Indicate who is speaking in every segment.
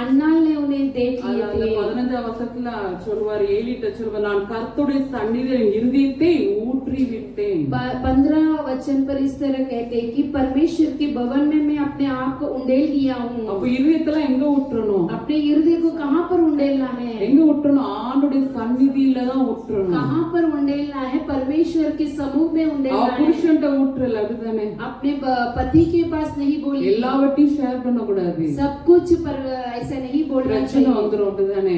Speaker 1: अन्नाल ने उन्हें देख लिए
Speaker 2: அந்த
Speaker 1: थे।
Speaker 2: 15 வசனத்துல சொல்வார், ஏலிட்ட சொல்வார், நான் கர்த்தருடைய சந்நிதியில் என் இருதயத்தை ஊற்றி விட்டேன்.
Speaker 1: 15 वचन पर इस तरह कहते हैं कि परमेश्वर के भवन में मैं अपने आप को उंडेल दिया हूँ।
Speaker 2: அப்ப இருதயத்தெல்லாம் எங்க ஊற்றணும்?
Speaker 1: अपने हृदय को कहाँ पर उंडेलना है?
Speaker 2: எங்க ஊற்றணும்? ஆண்டவருடைய சந்நிதியில தான் ஊற்றணும்.
Speaker 1: कहाँ पर उंडेलना है? परमेश्वर के समूह में उंडेलना है।
Speaker 2: புருஷன்ட்ட ஊற்றல, அப்படிதானே?
Speaker 1: अपने पति के पास नहीं बोलिए,
Speaker 2: எல்லாவற்றையும் ஷேர் பண்ண கூடாது.
Speaker 1: सब कुछ पर ऐसा नहीं बोलना
Speaker 2: பிரச்சனை
Speaker 1: चाहिए,
Speaker 2: வந்துரும், அப்படிதானே?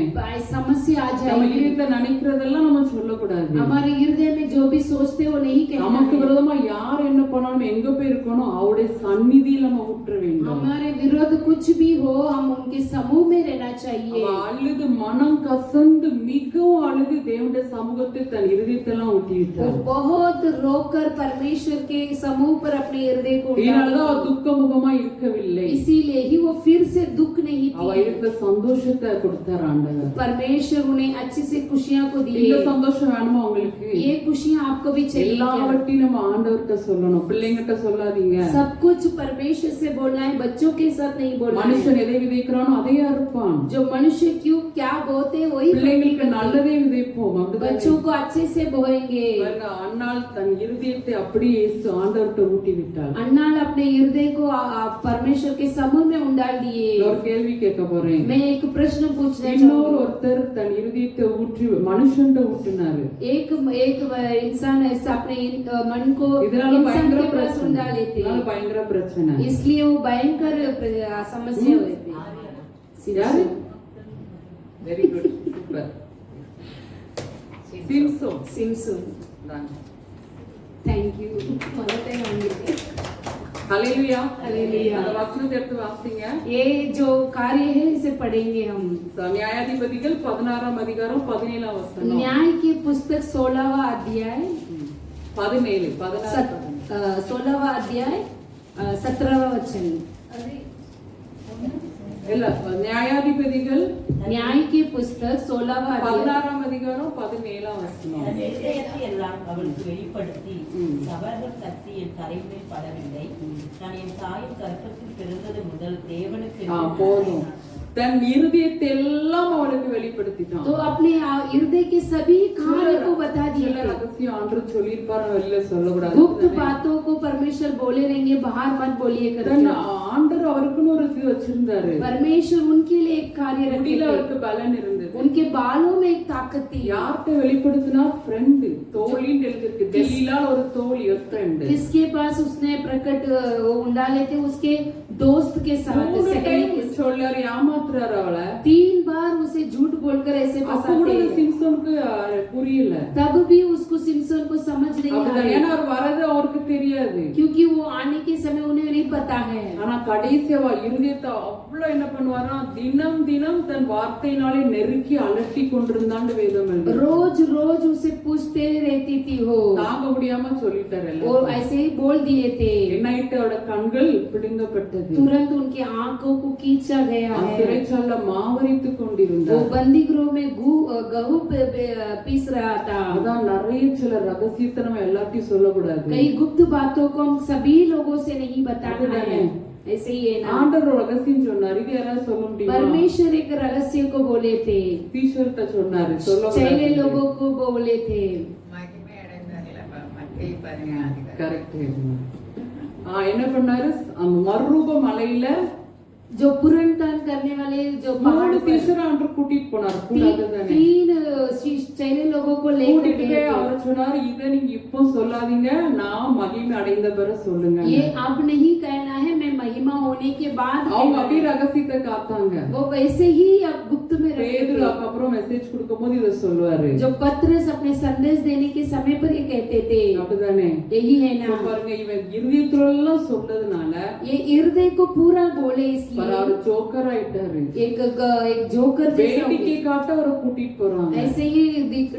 Speaker 1: समस्या आ
Speaker 2: நம்ம
Speaker 1: जाएगी।
Speaker 2: இருதயத்தை நினைக்கிறதெல்லாம் நம்ம சொல்லக்கூடாது.
Speaker 1: हमारे हृदय में जो भी सोचते वो नहीं कहना
Speaker 2: நமக்கு
Speaker 1: है।
Speaker 2: விரோதமா யார் என்ன பண்ணாலும் எங்க போய் இருக்கணும்? அவருடைய சந்நிதியில நம்ம ஊற்ற வேண்டும்.
Speaker 1: हमारे विरोध कुछ भी हो, हम उनके समूह में रहना चाहिए।
Speaker 2: அவ அழுது மனம் கசந்து மிகவும் அழுது தேவனுடைய சமூகத்தில் தன் இருதயத்தெல்லாம் ஊற்றி
Speaker 1: वो
Speaker 2: விட்டார்.
Speaker 1: बहुत रोकर परमेश्वर के समूह पर अपने हृदय को
Speaker 2: இதனாலதான் அவ துக்க முகமா இருக்கவில்லை.
Speaker 1: इसीलिए ही वो फिर से दुख नहीं
Speaker 2: அவ
Speaker 1: थी।
Speaker 2: இருக்க சந்தோஷத்தை கொடுத்தார் ஆண்டவர்.
Speaker 1: परमेश्वर उन्हें अच्छे से खुशियां को
Speaker 2: இந்த
Speaker 1: दिए।
Speaker 2: சந்தோஷம் வேணுமா உங்களுக்கு?
Speaker 1: ये खुशियां आपको भी चाहिए क्या?
Speaker 2: எல்லாவற்றையும் நம்ம ஆண்டவர்கிட்ட சொல்லணும், பிள்ளைங்கிட்ட சொல்லாதீங்க.
Speaker 1: सब कुछ परमेश्वर से बोलना है, बच्चों के साथ नहीं बोलना है।
Speaker 2: மனுஷன் எதை விதைக்கிறானோ அதையே அறுப்பான்.
Speaker 1: जो मनुष्य क्यों क्या बोते वही
Speaker 2: பிள்ளைங்களுக்கு நல்லதே விதைப்போம், அப்படிதானே?
Speaker 1: बच्चों को अच्छे से बोएंगे।
Speaker 2: பாருங்க, அன்னாள் தன் இருதயத்தை அப்படியே இயேசு ஆண்டவர்கிட்ட ஊட்டி விட்டாள்.
Speaker 1: अन्नाल अपने हृदय को परमेश्वर के समूह में उंडाल दिए।
Speaker 2: ஒரு கேள்வி கேட்க போறேன்.
Speaker 1: मैं एक प्रश्न पूछना
Speaker 2: இன்னொரு
Speaker 1: चाहूंगी।
Speaker 2: ஒருத்தர் தன் இருதயத்தை ஊற்றி மனுஷன்ட்ட ஊற்றினாரு.
Speaker 1: एक इंसान ऐसा अपने मन को
Speaker 2: இதனால
Speaker 1: इंसान
Speaker 2: பயங்கர
Speaker 1: के पास
Speaker 2: பிரச்சனை.
Speaker 1: उंडा लेते
Speaker 2: இதனால
Speaker 1: हैं,
Speaker 2: பயங்கர பிரச்சனை.
Speaker 1: इसलिए वो भयंकर समस्या हुए थे।
Speaker 2: யாரு? Very good, super. Simson.
Speaker 1: Simson,
Speaker 2: தான்.
Speaker 1: Thank you.
Speaker 2: ஹல்லேலூயா.
Speaker 1: ஹல்லேலூயா.
Speaker 2: அந்த வசனத்தை எடுத்து வாசிங்க.
Speaker 1: ये जो कार्य है इसे पढ़ेंगे हम।
Speaker 2: நியாயாதிபதிகள் 16ஆம் அதிகாரம் 17ஆம் வசனம்.
Speaker 1: न्याय की पुस्तक 16वां अध्याय
Speaker 2: 17 16
Speaker 1: 16वां अध्याय 17वां वचन।
Speaker 2: இல்ல, நியாயாதிபதிகள்
Speaker 1: न्याय की पुस्तक 16वां अध्याय
Speaker 2: 16ஆம் அதிகாரம் 17ஆம் வசனம்.
Speaker 3: தன் இதயத்தை எல்லாம் அவளுக்கு வெளிப்படுத்தி, சபர்கள் சக்தி என் தலைமையில் படவில்லை. நான் என் தாயின் கர்ப்பத்தில் பிறந்தது முதல் தேவனுக்கு
Speaker 2: போதும். தன் இருதயத்தை எல்லாம் அவளுக்கு வெளிப்படுத்திட்டான்.
Speaker 1: तो अपने हृदय के सभी कार्य को बता दिए
Speaker 2: சில
Speaker 1: थे।
Speaker 2: ரகசியம் ஆண்டு சொல்லியிருப்பாரு, வெளியில சொல்லக்கூடாது.
Speaker 1: गुप्त बातों को परमेश्वर बोले रहेंगे, बाहर मत बोलिए
Speaker 2: தன்
Speaker 1: करके।
Speaker 2: ஆண்டவர் அவருக்குன்னு ஒரு இது வச்சிருந்தாரு.
Speaker 1: परमेश्वर उनके लिए एक कार्य रखे
Speaker 2: முடியல,
Speaker 1: थे।
Speaker 2: அவருக்கு பலன் இருந்தது.
Speaker 1: उनके बालों में एक ताकत थी।
Speaker 2: யார்கிட்ட வெளிப்படுத்தினா? ஃப்ரெண்டு, தோழின்னு எழுதிருக்கு. தெலீலால ஒரு தோழி, ஒரு ஃப்ரெண்டு.
Speaker 1: किसके पास उसने प्रकट उंडाले थे? उसके दोस्त के साथ।
Speaker 2: சொல்லாரு, ஏமாத்துறாரு அவளை.
Speaker 1: 3 बार उसे झूठ बोलकर ऐसे
Speaker 2: அப்ப கூட
Speaker 1: फंसाते हैं।
Speaker 2: சிம்சோனுக்கு புரியல.
Speaker 1: तब भी उसको सिमसोन को समझ नहीं
Speaker 2: அப்படிதான்.
Speaker 1: आया,
Speaker 2: ஏன்னா அவர் வரது அவருக்கு தெரியாது.
Speaker 1: क्योंकि वो आने के समय उन्हें नहीं पता है।
Speaker 2: ஆனா கடைசியா இருதயத்தை அவ்வளவு என்ன பண்ணுவாரா? தினம் தினம் தன் வார்த்தையினாலே நெருக்கி அலட்டி கொண்டிருந்தான்னு வேதம் எழுதுது.
Speaker 1: रोज रोज उसे पूछते रहती थी वो,
Speaker 2: தாங்க முடியாம சொல்லிட்டாரு.
Speaker 1: वो ऐसे ही बोल दिए थे।
Speaker 2: என்னாயிட்டு? அவட கண்கள் பிடுங்கப்பட்டது.
Speaker 1: तुरंत उनकी आंखों को खींचा गया है।
Speaker 2: சிறைச்சால மாவரித்து
Speaker 1: वो
Speaker 2: கொண்டிருந்தார்.
Speaker 1: बंदी गृह में गहू पीस रहा था।
Speaker 2: அதான் நிறைய சில ரகசியத்தை நம்ம எல்லாத்தையும் சொல்லக்கூடாது.
Speaker 1: कई गुप्त बातों को हम सभी लोगों से नहीं बताना है। ऐसे ही है ना।
Speaker 2: ஆண்டவர் ஒரு ரகசியம் சொன்னார். இது யாராவது சொல்ல முடியுமா?
Speaker 1: परमेश्वर एक रहस्य को बोले थे,
Speaker 2: சீஷர்கிட்ட சொன்னாரு,
Speaker 1: चेले
Speaker 2: சொல்லக்கூடாது.
Speaker 1: लोगों को बोले थे।
Speaker 2: கரெக்ட். என்ன பண்ணாரு? மறுரூப மலையில
Speaker 1: जो पुरनदान करने वाले जो पहाड़ पर
Speaker 2: டீச்சர் ஆண்டு கூட்டிட்டு போனார். கூடாது தானே?
Speaker 1: 3 चेले लोगों को लेकर
Speaker 2: கூட்டிட்டு
Speaker 1: गए थे।
Speaker 2: அவர் சொன்னாரு, இத நீங்க இப்போ சொல்லாதீங்க, நான் மகிமை அடைந்த பிறகு சொல்லுங்க.
Speaker 1: ये अब नहीं कहना है, मैं महिमा होने के बाद
Speaker 2: அவங்க
Speaker 1: कहना
Speaker 2: அப்படியே
Speaker 1: है।
Speaker 2: ரகசியத்தை காத்தாங்க.
Speaker 1: वो वैसे ही अब गुप्त में रखे
Speaker 2: பேதுரு
Speaker 1: थे।
Speaker 2: அப்புறம் மெசேஜ் கொடுக்கும்போது இத சொல்லுவாரு.
Speaker 1: जो पत्रस अपने संदेश देने के समय पर ये कहते थे,
Speaker 2: அப்படிதானே?
Speaker 1: यही है
Speaker 2: இப்ப
Speaker 1: ना।
Speaker 2: பாருங்க, இவன் இருதயத்துல எல்லாம் சொன்னதுனால
Speaker 1: ये हृदय को पूरा बोले, इसलिए
Speaker 2: அவர் ஜோக்கர் ஆயிட்டாரு.
Speaker 1: एक जोकर जैसा हो
Speaker 2: வேடிக்கை
Speaker 1: गया।
Speaker 2: காட்ட அவரை கூட்டிட்டு போறாங்க.
Speaker 1: ऐसे ही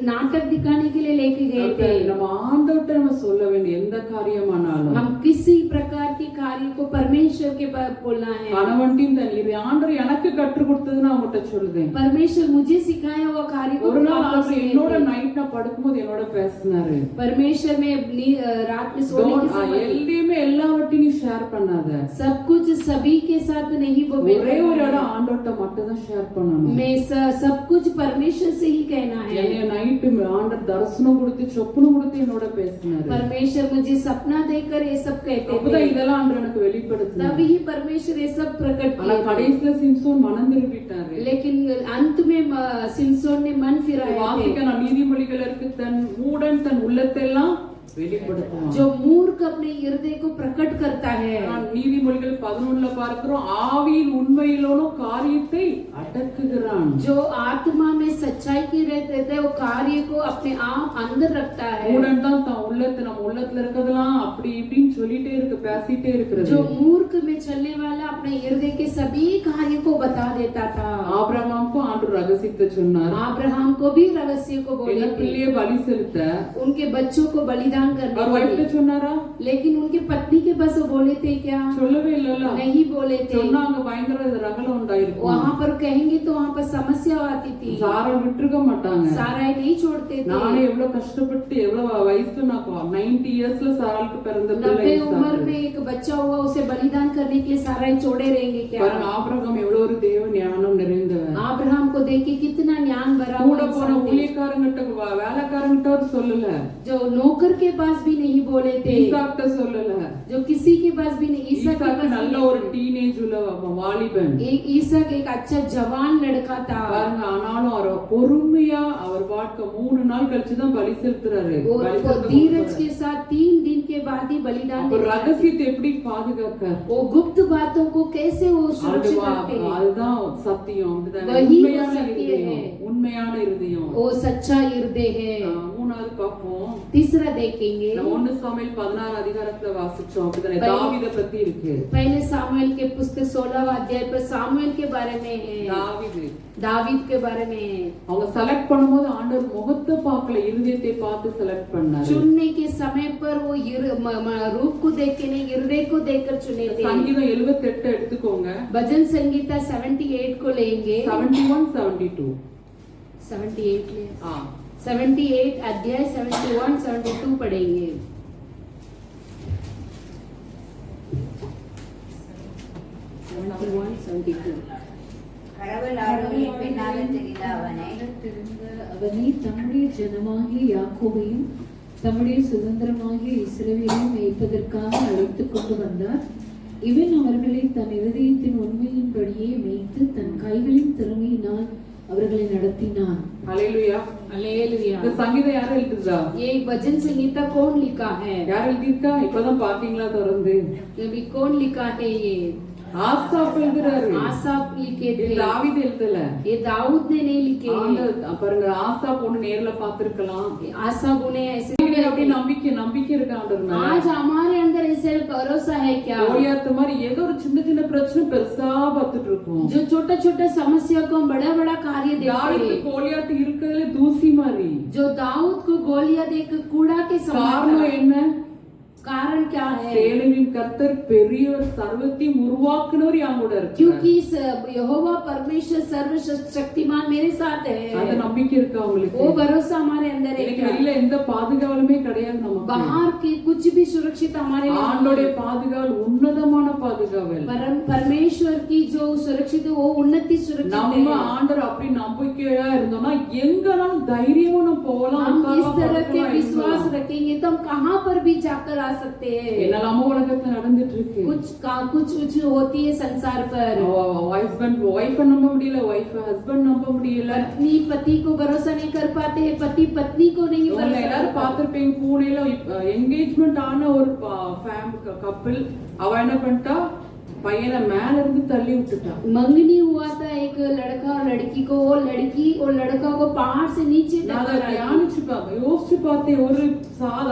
Speaker 1: नाटक दिखाने के लिए लेके गए थे।
Speaker 2: நம்ம ஆண்டவர்ட்ட நம்ம சொல்ல வேண்டிய எந்த காரியமானாலும்
Speaker 1: हम किसी प्रकार के कार्य को परमेश्वर के पास बोलना है।
Speaker 2: கணவன்டையும் தன் ஆண்டவர் எனக்கு கற்றுக் கொடுத்ததுன்னு அவங்ககிட்ட சொல்லுதேன்.
Speaker 1: परमेश्वर मुझे सिखाया हुआ कार्य को
Speaker 2: ஒரு நாள்
Speaker 1: आप लोग
Speaker 2: அவர்
Speaker 1: से
Speaker 2: என்னோட
Speaker 1: लेते।
Speaker 2: நைட் நான் படுக்கும்போது என்னோட பேசினாரு.
Speaker 1: परमेश्वर में रात में सोने के समय
Speaker 2: எல்லையுமே எல்லாவற்றையும் ஷேர் பண்ணாத.
Speaker 1: सब कुछ सभी के साथ नहीं वो
Speaker 2: ஒரே ஒரு இடம் ஆண்டவர்ட்ட மட்டும் தான் ஷேர் பண்ணணும்.
Speaker 1: मैं सब कुछ परमेश्वर से ही कहना है।
Speaker 2: என்னைய நைட் ஆண்டவர் தரிசனம் கொடுத்து சொப்பனம் கொடுத்து என்னோட பேசினாரு.
Speaker 1: परमेश्वर मुझे सपना देकर ये सब कहते
Speaker 2: அப்பதான்
Speaker 1: थे,
Speaker 2: இதெல்லாம் ஆண்டவர் எனக்கு வெளிப்படுத்தினார்.
Speaker 1: तभी ही परमेश्वर ये सब प्रकट
Speaker 2: ஆனா
Speaker 1: किया।
Speaker 2: கடைசில சிம்சோன் மனம் திரும்பிட்டாரு.
Speaker 1: लेकिन अंत में सिमसोन ने मन फिराया
Speaker 2: வாசிக்க
Speaker 1: थे।
Speaker 2: நான் நீதிமொழிகளுக்கு தன் மூடன் தன் உள்ளத்தெல்லாம் வெளிப்படுத்துவான்.
Speaker 1: जो मूर्ख अपने हृदय को प्रकट करता है,
Speaker 2: நான் நீதிமொழிகள் 11ல பார்க்கிறோம், ஆவியில் உண்மையிலோனோ காரியத்தை அடக்குகிறான்.
Speaker 1: जो आत्मा में सच्चाई की रहते थे वो कार्य को अपने आप अंदर रखता है।
Speaker 2: மூடன் தான் தன் உள்ளத்தை நம்ம உள்ளத்துல இருக்கதெல்லாம் அப்படி இப்படின்னு சொல்லிட்டே இருக்கு, பேசிட்டே இருக்கிறது.
Speaker 1: जो मूर्ख में चलने वाला अपने हृदय के सभी कार्य को बता देता था।
Speaker 2: ஆபிரகாமுக்கு ஆண்டவர் ரகசியத்தை சொன்னார்.
Speaker 1: अब्राहम को भी रहस्य को बोले
Speaker 2: என்ன
Speaker 1: थे,
Speaker 2: பிள்ளையை பலி செலுத்த.
Speaker 1: उनके बच्चों को बलिदान करने
Speaker 2: அவர்
Speaker 1: के
Speaker 2: வைஃப்ட்ட
Speaker 1: लिए।
Speaker 2: சொன்னாரா?
Speaker 1: लेकिन उनके पत्नी के पास वो बोले थे क्या?
Speaker 2: சொல்லவே இல்லல.
Speaker 1: नहीं बोले थे।
Speaker 2: சொன்னாங்க பயங்கர ரகலம் உண்டாயிருக்கும்.
Speaker 1: वहाँ पर कहेंगे तो वहाँ पर समस्या आती थी।
Speaker 2: சாரா விட்டுருக்க மாட்டாங்க.
Speaker 1: साराई नहीं छोड़ते थे।
Speaker 2: நானே எவ்வளவு கஷ்டப்பட்டு எவ்வளவு வயசுல நான் 90 இயர்ஸ்ல சாராளுக்கு பிறந்த பிள்ளை
Speaker 1: 90 उम्र
Speaker 2: ஈசாக்கு.
Speaker 1: में एक बच्चा हुआ, उसे बलिदान करने के लिए साराई छोड़े रहेंगे क्या?
Speaker 2: பாருங்க ஆபிரகாம் எவ்வளவு ஒரு தேவ ஞானம் நிறைந்தவன்.
Speaker 1: अब्राहम को देखिए कितना ज्ञान भरा
Speaker 2: கூட
Speaker 1: हुआ
Speaker 2: போன
Speaker 1: इंसान थे।
Speaker 2: ஊழியக்காரங்கிட்ட வேலைக்காரங்கிட்ட அவர் சொல்லல.
Speaker 1: जो नौकर के पास भी नहीं बोले थे,
Speaker 2: ஈசாக்கிட்ட சொல்லல.
Speaker 1: जो किसी के पास भी नहीं। ईसा के
Speaker 2: ஈசாக்கு
Speaker 1: पास
Speaker 2: நல்ல
Speaker 1: भी
Speaker 2: ஒரு
Speaker 1: नहीं।
Speaker 2: டீனேஜ் உள்ள வாலிபன்.
Speaker 1: ईसाक एक अच्छा जवान लड़का था।
Speaker 2: பாருங்க ஆனாலும் அவர் பொறுமையா அவர் வாழ்க்கை 3 நாள் கழிச்சு தான் பலி செலுத்துறாரு.
Speaker 1: वो धीरज के साथ 3 दिन के बाद ही बलिदान
Speaker 2: அப்ப
Speaker 1: देता है।
Speaker 2: ரகசியத்தை எப்படி பாதுகாக்க?
Speaker 1: वो गुप्त बातों को कैसे वो सुरक्षित रखते हैं?
Speaker 2: அதுதான் சத்தியம்.
Speaker 1: वही
Speaker 2: உண்மையான
Speaker 1: सत्य
Speaker 2: இருதயம்.
Speaker 1: है।
Speaker 2: உண்மையான இருதயம்.
Speaker 1: वो सच्चा हृदय है।
Speaker 2: மூணாவது பார்ப்போம்.
Speaker 1: तीसरा देखेंगे,
Speaker 2: நம்ம 1 சாமுவேல் 16 அதிகாரத்துல வாசிச்சோம். அப்படிதானே?
Speaker 1: பைபிள்
Speaker 2: தாவீதை பத்தி இருக்கு.
Speaker 1: पहले सामुएल के पुस्तक 16 अध्याय पर सामुएल के बारे में है,
Speaker 2: தாவீது
Speaker 1: दावीद के बारे में है।
Speaker 2: அவங்க செலக்ட் பண்ணும்போது ஆண்டவர் முகத்தை பார்க்கல, இருதயத்தை பார்த்து செலக்ட் பண்ணாரு.
Speaker 1: चुनने के समय पर वो रूप को देख के नहीं, हृदय को देखकर चुने थे।
Speaker 2: சங்கீதம் 78 எடுத்துக்கோங்க.
Speaker 1: भजन संगीता 78 को लेंगे।
Speaker 2: 71 72
Speaker 1: 78 ले
Speaker 2: ஆ
Speaker 1: 78 अध्याय 71 72 पढ़ेंगे। 71 72
Speaker 3: கடவுள் ஆரோனை பெண்ணாக தெரிந்த அவனை
Speaker 4: அவனை தம்முடைய ஜனமாகிய யாக்கோபையும் தம்முடைய சுதந்திரமாகிய இஸ்ரவேலையும் மேய்ப்பதற்காக அழைத்துக் கொண்டு வந்தார். இவன் அவர்களை தன் இருதயத்தின் உண்மையின்படியே மேய்த்து தன் கைகளின் திறமையினால் அவர்களை நடத்தினான்.
Speaker 2: ஹalleluya.
Speaker 1: हालेलुया।
Speaker 2: இந்த சங்கீதம் யார் எழுதுறா?
Speaker 1: ये भजन संगीता कौन लिखा है?
Speaker 2: யார் எழுதிருக்கா? இப்பதான் பாத்தீங்களா தொடர்ந்து?
Speaker 1: ये कौन लिखा है? ये
Speaker 2: ஆசாப் எழுதுறாரு.
Speaker 1: आसाफ लिखे थे।
Speaker 2: தாவீது எழுதல.
Speaker 1: ये दाऊद ने नहीं लिखे।
Speaker 2: பாருங்க ஆசாப் ஒண்ணு நேர்ல பாத்திருக்கலாம்.
Speaker 1: आसाफ उन्हें ऐसे
Speaker 2: அப்படி நம்பிக்கை இருக்கு ஆண்டவர் மேல.
Speaker 1: आज हमारे अंदर ऐसे भरोसा है क्या?
Speaker 2: கோலியாத் மாதிரி ஏதோ ஒரு சின்ன பிரச்சனை பெருசா பார்த்துட்டு இருக்கோம்.
Speaker 1: जो छोटा छोटा समस्या को बड़ा बड़ा कार्य देखते
Speaker 2: தாவீது
Speaker 1: हैं।
Speaker 2: கோலியாத் இருக்கிறதுல தூசி மாதிரி.
Speaker 1: जो दाऊद को गोलियात एक कूड़ा के समान
Speaker 2: காரணம்
Speaker 1: था।
Speaker 2: என்ன?
Speaker 1: कारण क्या है?
Speaker 2: சேனையின் கர்த்தர் பெரியவர், சர்வத்தையும் உருவாக்குனவர் என் கூட இருக்கார்.
Speaker 1: क्योंकि यहोवा परमेश्वर सर्वशक्तिमान मेरे साथ
Speaker 2: அந்த
Speaker 1: है।
Speaker 2: நம்பிக்கை இருக்கு
Speaker 1: वो
Speaker 2: அவங்களுக்கு.
Speaker 1: भरोसा हमारे अंदर है
Speaker 2: எனக்கு
Speaker 1: क्या?
Speaker 2: வெளியில எந்த பாதுகாவலுமே கிடையாது நமக்கு.
Speaker 1: बाहर की कुछ भी सुरक्षित हमारे लिए
Speaker 2: ஆண்டோடைய
Speaker 1: नहीं है।
Speaker 2: பாதுகாவல் உன்னதமான பாதுகாவல்.
Speaker 1: परमेश्वर की जो सुरक्षित है वो उन्नति सुरक्षित
Speaker 2: நம்ம
Speaker 1: है।
Speaker 2: ஆண்டவர் அப்படி நம்பிக்கையா இருந்தோம்னா எங்கனாலும் தைரியமா நம்ம போகலாம்.
Speaker 1: हम इस
Speaker 2: உட்காரலாம்,
Speaker 1: तरह के
Speaker 2: படுக்கலாம்,
Speaker 1: विश्वास
Speaker 2: இருக்கலாம்.
Speaker 1: रखेंगे तो हम कहाँ पर भी जाकर आ सकते हैं।
Speaker 2: என்னெல்லாமோ உலகத்துல நடந்துட்டு இருக்கு.
Speaker 1: कुछ होती है संसार पर।
Speaker 2: வைஃப் நம்ப முடியல, ஹஸ்பண்ட் நம்ப முடியல.
Speaker 1: पत्नी पति को भरोसा नहीं कर पाते हैं, पति पत्नी को नहीं
Speaker 2: இவங்க
Speaker 1: भरोसा
Speaker 2: எல்லாரும்
Speaker 1: कर पाते।
Speaker 2: பார்த்திருப்பீங்க. பூனேல என்கேஜ்மெண்ட் ஆன ஒரு கப்பிள், அவ என்ன பண்ணிட்டா, பையனை மேல இருந்து தள்ளி விட்டுட்டா.
Speaker 1: मंगनी हुआ था एक लड़का और लड़की को, वो लड़की और लड़का को पहाड़ से नीचे
Speaker 2: நான் அதை
Speaker 1: टक्कर आई।
Speaker 2: தியானிச்சு யோசிச்சு பார்த்தேன். ஒரு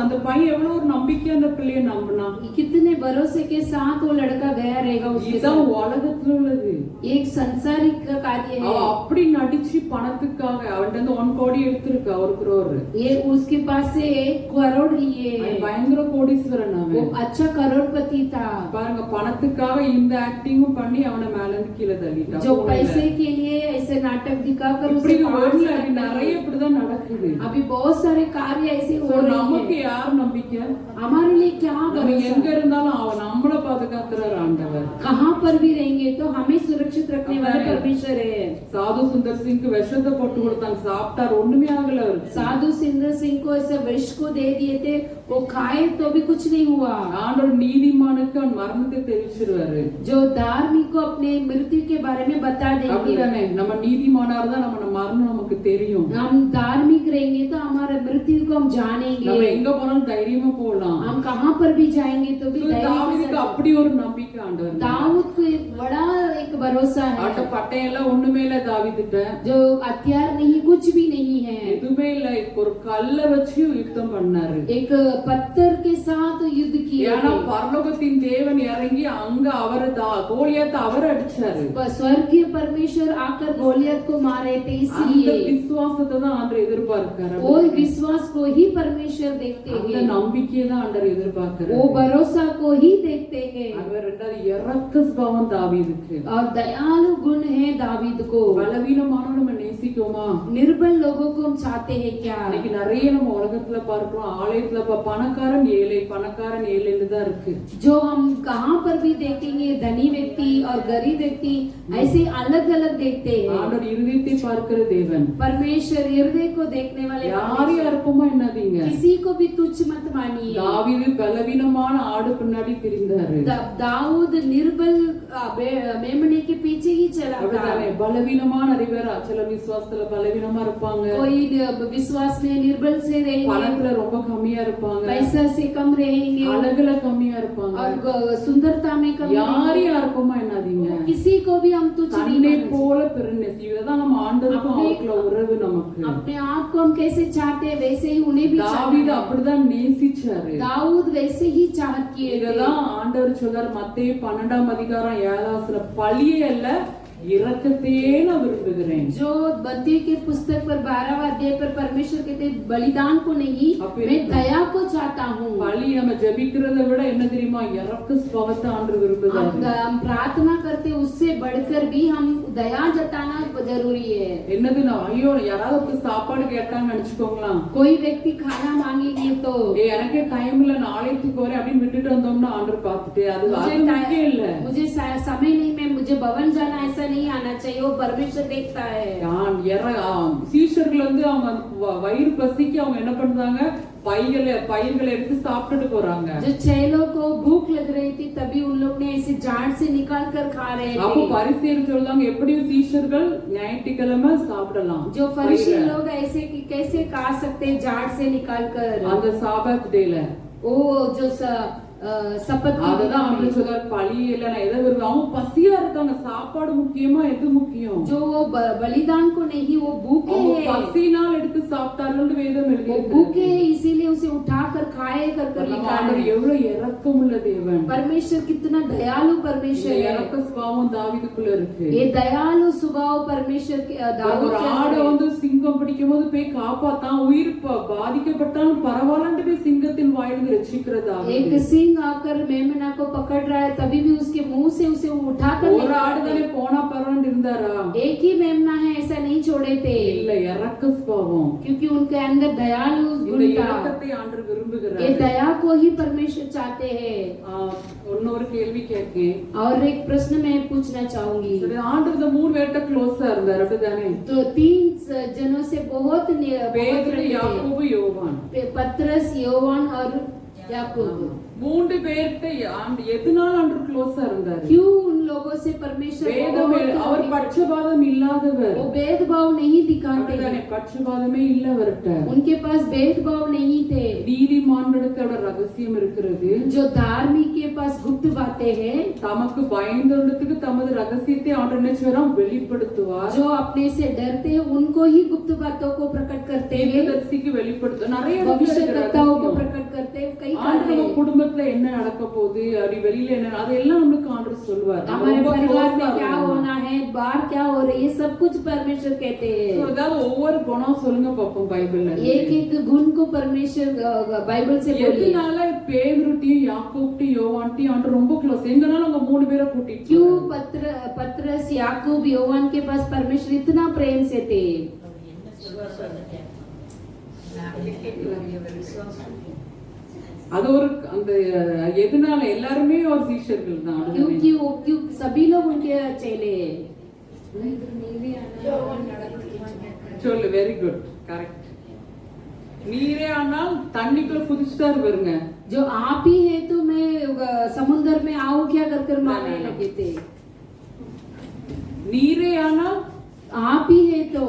Speaker 2: அந்த பையன் எவ்வளவு ஒரு நம்பிக்கையா அந்த பிள்ளைய நம்பினா.
Speaker 1: कितने भरोसे के साथ वो लड़का गया रहेगा उसके
Speaker 2: இதுதான்
Speaker 1: साथ।
Speaker 2: உலகத்துல உள்ளது.
Speaker 1: एक संसारिक का कार्य
Speaker 2: அவ
Speaker 1: है।
Speaker 2: அப்படி நடிச்சு பணத்துக்காக அவன்கிட்ட இருந்து 1 கோடி எடுத்திருக்கா, 1 crore.
Speaker 1: ये उसके पास से 1 करोड़ लिए।
Speaker 2: பயங்கர கோடீஸ்வரன்
Speaker 1: वो
Speaker 2: அவன்.
Speaker 1: अच्छा करोड़पति था।
Speaker 2: பாருங்க, பணத்துக்காக இந்த ஆக்டிங்கும் பண்ணி அவனை மேல இருந்து கீழே தள்ளிட்டான்.
Speaker 1: जो पैसे के लिए ऐसे नाटक दिखाकर
Speaker 2: இப்படி
Speaker 1: उसे
Speaker 2: வேர்ல்ட்ல நிறைய இப்படிதான் நடக்குது.
Speaker 1: अभी बहुत सारे कार्य ऐसे हो रहे
Speaker 2: நமக்கு
Speaker 1: हैं.
Speaker 2: யார் நம்பிக்கை?
Speaker 1: हमारे लिए क्या
Speaker 2: நம்ம எங்க
Speaker 1: भरोसा?
Speaker 2: இருந்தாலும் அவன் நம்மள பாதுகாக்கிறார் ஆண்டவர்.
Speaker 1: कहाँ पर भी रहेंगे तो हमें सुरक्षित रखने वाले परमेश्वर है.
Speaker 2: சாது சுந்தர் சிங்க்கு விஷத்தை போட்டு கொடுத்தாங்க, சாப்பிட்டார், ஒண்ணுமே ஆகல அவருக்கு.
Speaker 1: साधु सुंदर सिंह को ऐसे विष को दे दिए थे, वो खाए तो भी कुछ नहीं हुआ.
Speaker 2: ஆண்டவர் நீதிமானுக்கு அவன் மரணத்தை தெரிவிச்சிருவாரு.
Speaker 1: जो धार्मिक को अपने मृत्यु के बारे में बता देंगे.
Speaker 2: அப்படிதானே, நம்ம நீதிமானா இருந்தா நம்ம மரணம் நமக்கு தெரியும்.
Speaker 1: हम धार्मिक रहेंगे तो हमारे मृत्यु को हम
Speaker 2: நம்ம
Speaker 1: जानेंगे.
Speaker 2: எங்க போனாலும் தைரியமா போகலாம்.
Speaker 1: हम कहाँ पर भी जाएंगे तो भी धैर्य के
Speaker 2: தாவீதுக்கு
Speaker 1: साथ.
Speaker 2: அப்படி ஒரு நம்பிக்கை ஆண்டவர்.
Speaker 1: दाऊद को एक बड़ा एक भरोसा
Speaker 2: ஆட்ட
Speaker 1: है.
Speaker 2: பட்டையம் எல்லாம் ஒண்ணுமே இல்ல தாவீதுட்ட.
Speaker 1: जो हथियार नहीं, कुछ भी नहीं है.
Speaker 2: எதுவுமே இல்ல, ஒரு கல்ல வச்சு யுத்தம் பண்ணாரு.
Speaker 1: एक पत्थर के साथ युद्ध किया.
Speaker 2: ஏன்னா பரலோகத்தின் தேவன் இறங்கி அங்க அவரை கோலியாத்தை அவர் அடிச்சாரு.
Speaker 1: स्वर्गीय परमेश्वर आकर गोलियत को मारे थे,
Speaker 2: அந்த
Speaker 1: इसलिए
Speaker 2: விசுவாசத்தை தான் ஆண்டவர் எதிர்பார்க்கிறாரு.
Speaker 1: वो विश्वास को ही परमेश्वर देखते
Speaker 2: அந்த
Speaker 1: हैं.
Speaker 2: நம்பிக்கையை தான் ஆண்டவர் எதிர்பார்க்கிறாரு.
Speaker 1: वो भरोसा को ही देखते हैं.
Speaker 2: அவர் ரெண்டாவது இரக்க சுபாவம் தாவீதுக்கு.
Speaker 1: और दयालु गुण है दावीद को.
Speaker 2: பலவீனமானவரை நம்ம நேசிக்கோமா?
Speaker 1: निर्बल लोगों को हम चाहते हैं क्या?
Speaker 2: இன்னைக்கு நிறைய நம்ம உலகத்துல பார்க்கிறோம், ஆலயத்துல பணக்காரன் ஏழை, பணக்காரன் ஏழைன்னு தான் இருக்கு.
Speaker 1: जो हम कहाँ पर भी देखेंगे धनी व्यक्ति और गरीब व्यक्ति ऐसे अलग अलग देखते हैं.
Speaker 2: ஆண்டவர் இருதயத்தை பார்க்கிற தேவன்.
Speaker 1: परमेश्वर हृदय को देखने वाले
Speaker 2: யாரையும்
Speaker 1: परमेश्वर.
Speaker 2: அற்பமா எண்ணாதீங்க.
Speaker 1: किसी को भी तुच्छ मत मानिए.
Speaker 2: தாவீது பலவீனமான ஆடு பின்னாடி திரிந்தாரு.
Speaker 1: दाऊद निर्बल मेमने के पीछे ही चला था.
Speaker 2: அப்படிதானே, பலவீனமான அறிவரா சில விசுவாசத்துல பலவீனமா இருப்பாங்க,
Speaker 1: कोई विश्वास में निर्बल से रहेंगे,
Speaker 2: பணத்துல ரொம்ப கம்மியா இருப்பாங்க,
Speaker 1: पैसा से कम रहेंगे
Speaker 2: அழகுல கம்மியா இருப்பாங்க.
Speaker 1: और सुंदरता में कम रहेंगे.
Speaker 2: யாரையும் அற்பமா எண்ணாதீங்க.
Speaker 1: किसी को भी हम तुच्छ नहीं
Speaker 2: தன்னை
Speaker 1: मानते.
Speaker 2: போல பெருநேசி, இதுதான் நம்ம ஆண்டவருக்கும் அவருக்குள்ள உறவு நமக்கு.
Speaker 1: अपने आप को हम कैसे चाहते हैं वैसे ही उन्हें भी
Speaker 2: தாவீது
Speaker 1: चाहते हैं.
Speaker 2: அப்படிதான் நேசிச்சாரு.
Speaker 1: दाऊद वैसे ही चाहत किए थे.
Speaker 2: இததான் ஆண்டவர் சொல்றார் மத்தேயு 12 அதிகாரம் 7 பழியே அல்ல இரக்கத்தையே நான் விரும்புகிறேன்.
Speaker 1: जो मत्ती के पुस्तक पर 12वां अध्याय पर परमेश्वर कहते हैं, बलिदान को नहीं मैं दया को चाहता हूँ.
Speaker 2: பழி நம்ம ஜெபிக்கிறதை விட என்ன தெரியுமா, இரக்க சுபாவத்தை ஆண்டவர் விரும்புகிறார்.
Speaker 1: हम प्रार्थना करते उससे बढ़कर भी हम दया जताना जरूरी है.
Speaker 2: என்னதுன்னா, ஐயோ யாராவது சாப்பாடு கேட்டாங்க நினைச்சுக்கோங்களா,
Speaker 1: कोई व्यक्ति खाना मांगेंगे तो
Speaker 2: எனக்கே டைம் இல்ல நாளைக்கு போறேன் அப்படின்னு விட்டுட்டு வந்தோம்னா ஆண்டவர் பார்த்துட்டு அது முக்கியம் இல்ல.
Speaker 1: मुझे समय नहीं, मैं मुझे भवन जाना ऐसा नहीं आना चाहिए, वो परमेश्वर देखता है.
Speaker 2: சீஷர்கள் வந்து அவங்க வயிறு பசிக்கு அவங்க என்ன பண்றாங்க, பயிர்களை எடுத்து சாப்பிட்டுட்டு போறாங்க.
Speaker 1: जो चेलों को भूख लग रही थी तभी उन लोग ने ऐसे जाड़ से निकाल कर खा रहे
Speaker 2: அப்போ
Speaker 1: थे.
Speaker 2: பரிசேயர் சொல்றாங்க, எப்படியும் சீஷர்கள் ஞாயிற்றுக்கிழமை சாப்பிடலாம்.
Speaker 1: जो फरीसी लोग ऐसे कि कैसे खा सकते हैं जाड़ से निकाल कर,
Speaker 2: அந்த சாபத் டேல
Speaker 1: वो जो சப்பத்
Speaker 2: அதுதான் அவங்க சொல்றாரு, பழி இல்ல நான் எதை விரும்புறேன், அவங்க பசியா இருக்காங்க, சாப்பாடு முக்கியமா எது முக்கியம்,
Speaker 1: जो वो बलिदान को नहीं वो भूखे हैं,
Speaker 2: பசினால் எடுத்து சாப்பிட்டார்கள் வேதம்
Speaker 1: वो
Speaker 2: எழுதியிருக்கு.
Speaker 1: भूखे हैं इसीलिए उसे उठाकर खाए कर लिखा है.
Speaker 2: எவ்வளவு இரக்கமுள்ள தேவன்.
Speaker 1: परमेश्वर कितना दयालु परमेश्वर है.
Speaker 2: இரக்க சுபாவம் தாவீதுக்குள்ள இருக்கு.
Speaker 1: ये दयालु स्वभाव परमेश्वर के दाऊद
Speaker 2: ஒரு
Speaker 1: के
Speaker 2: ஆடை
Speaker 1: अंदर है.
Speaker 2: வந்து சிங்கம் பிடிக்கும் போது போய் காப்பாத்தான், உயிர் பாதிக்கப்பட்டாலும் பரவாயில்லன்னு போய் சிங்கத்தின் வாயிலிருந்து ரட்சிக்கிறதா.
Speaker 1: एक सिंह आकर मेमना को पकड़ रहा है तभी भी उसके मुंह से उसे उठाकर
Speaker 2: ஒரு ஆடுதானே போனா பரவாயில்ல இருந்தாரா,
Speaker 1: एक ही मेमना है ऐसा नहीं छोड़े थे,
Speaker 2: இல்ல இரக்க சுபாவம்.
Speaker 1: क्योंकि उनके अंदर दयालु
Speaker 2: இந்த
Speaker 1: गुण था.
Speaker 2: இரக்கத்தை ஆண்டவர் விரும்புகிறார்.
Speaker 1: ये दया को ही परमेश्वर चाहते हैं.
Speaker 2: இன்னொரு கேள்வி கேட்கேன்.
Speaker 1: और एक प्रश्न मैं पूछना चाहूंगी.
Speaker 2: சரி, ஆண்டவர் இந்த மூணு பேர்ட்ட க்ளோஸா இருந்தார் அப்படிதானே,
Speaker 1: तो 3 जनों से बहुत
Speaker 2: பேதுரு, யாக்கோபு, யோவான்.
Speaker 1: पतरस, योवान और याकूब.
Speaker 2: மூன்று பேர்ட்ட எதனால ஆண்டவர் க்ளோஸா இருந்தார்?
Speaker 1: क्यों उन लोगों से परमेश्वर
Speaker 2: அவர் பட்சபாதம் இல்லாதவர்.
Speaker 1: वो भेदभाव नहीं दिखाते
Speaker 2: அப்படிதானே,
Speaker 1: हैं.
Speaker 2: பட்சபாதமே இல்ல அவர்ட்ட.
Speaker 1: उनके पास भेदभाव नहीं थे.
Speaker 2: நீதிமான்களுக்கு ரகசியம் இருக்கிறது.
Speaker 1: जो धार्मिक के पास गुप्त बातें हैं,
Speaker 2: தமக்கு பயந்தவர்களுக்கு தமது ரகசியத்தை ஆண்டவர் என்ன செய்வார், வெளிப்படுத்துவார்.
Speaker 1: जो अपने से डरते हैं उनको ही गुप्त बातों को प्रकट करते हैं,
Speaker 2: தீர்க்கதரிசிக்கு வெளிப்படுத்துவார். நிறைய
Speaker 1: भविष्यवक्ताओं को प्रकट करते हैं. कई
Speaker 2: ஆண்டவர்
Speaker 1: कारण
Speaker 2: குடும்பத்தை குடும்பத்துல என்ன நடக்க போகுது அப்படி வெளியில என்ன அதெல்லாம் நம்மளுக்கு ஆண்டவர் சொல்லுவார்.
Speaker 1: हमारे परिवार में क्या होना है, बाहर क्या हो रही है, सब कुछ परमेश्वर कहते हैं.
Speaker 2: அதாவது ஒவ்வொரு குணம் சொல்லுங்க பாப்போம் பைபிள்ல.
Speaker 1: एक एक गुण को परमेश्वर बाइबल से बोलिए.
Speaker 2: எதனால பேதுருட்டையும் யாக்கோப்டையும் யோவான்ட்டையும் ஆண்டவர் ரொம்ப க்ளோஸ்? எங்கனால அவங்க மூணு பேரை கூட்டிட்டு
Speaker 1: क्यों पत्रस याकूब योवान के पास परमेश्वर इतना प्रेम से थे?
Speaker 2: அது ஒரு அந்த எதனால எல்லாருமே ஒரு சீஷர்கள் தான்.
Speaker 1: क्यों सभी लोग उनके चेले हैं.
Speaker 2: சொல்லு, வெரி குட், கரெக்ட். நீரே ஆனால் தண்ணிக்குள்ள குதிச்சுட்டாரு பாருங்க.
Speaker 1: जो आप ही है तो मैं समुद्र में आऊं क्या कर मारने लगे थे.
Speaker 2: நீரே ஆனால்
Speaker 1: आप ही है तो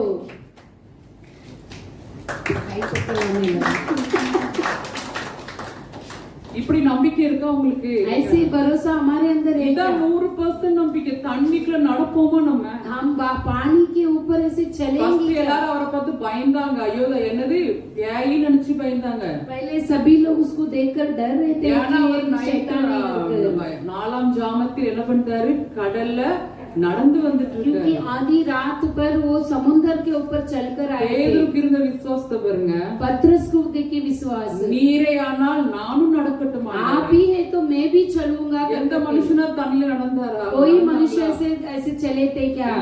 Speaker 2: இப்படி நம்பிக்கை இருக்கா உங்களுக்கு?
Speaker 1: ऐसे भरोसा हमारे अंदर है.
Speaker 2: இதான் 100% நம்பிக்கை. தண்ணிக்குள்ள நடப்போமா நம்ம?
Speaker 1: हम पानी के ऊपर ऐसे चलेंगे.
Speaker 2: எல்லாரும் அவரை பார்த்து பயந்தாங்க. ஐயோ என்னது பேய் நினைச்சு பயந்தாங்க.
Speaker 1: पहले सभी लोग उसको देखकर डर रहे थे.
Speaker 2: ஏன்னா அவர் 4ஆம் ஜாமத்தில் என்ன பண்ணிட்டாரு? கடல்ல நடந்து வந்துட்டு இருக்காரு.
Speaker 1: क्योंकि आधी रात पर वो समुद्र के ऊपर चलकर आए थे.
Speaker 2: பேதுருக்கு இருந்த விசுவாசத்தை பாருங்க.
Speaker 1: पत्रस को देखिए विश्वास.
Speaker 2: நீரே ஆனால் நானும் நடக்கட்டுமா?
Speaker 1: आप ही है तो मैं भी चलूंगा.
Speaker 2: எந்த மனுஷனா தண்ணில நடந்தாரா?
Speaker 1: कोई मनुष्य ऐसे चले थे क्या?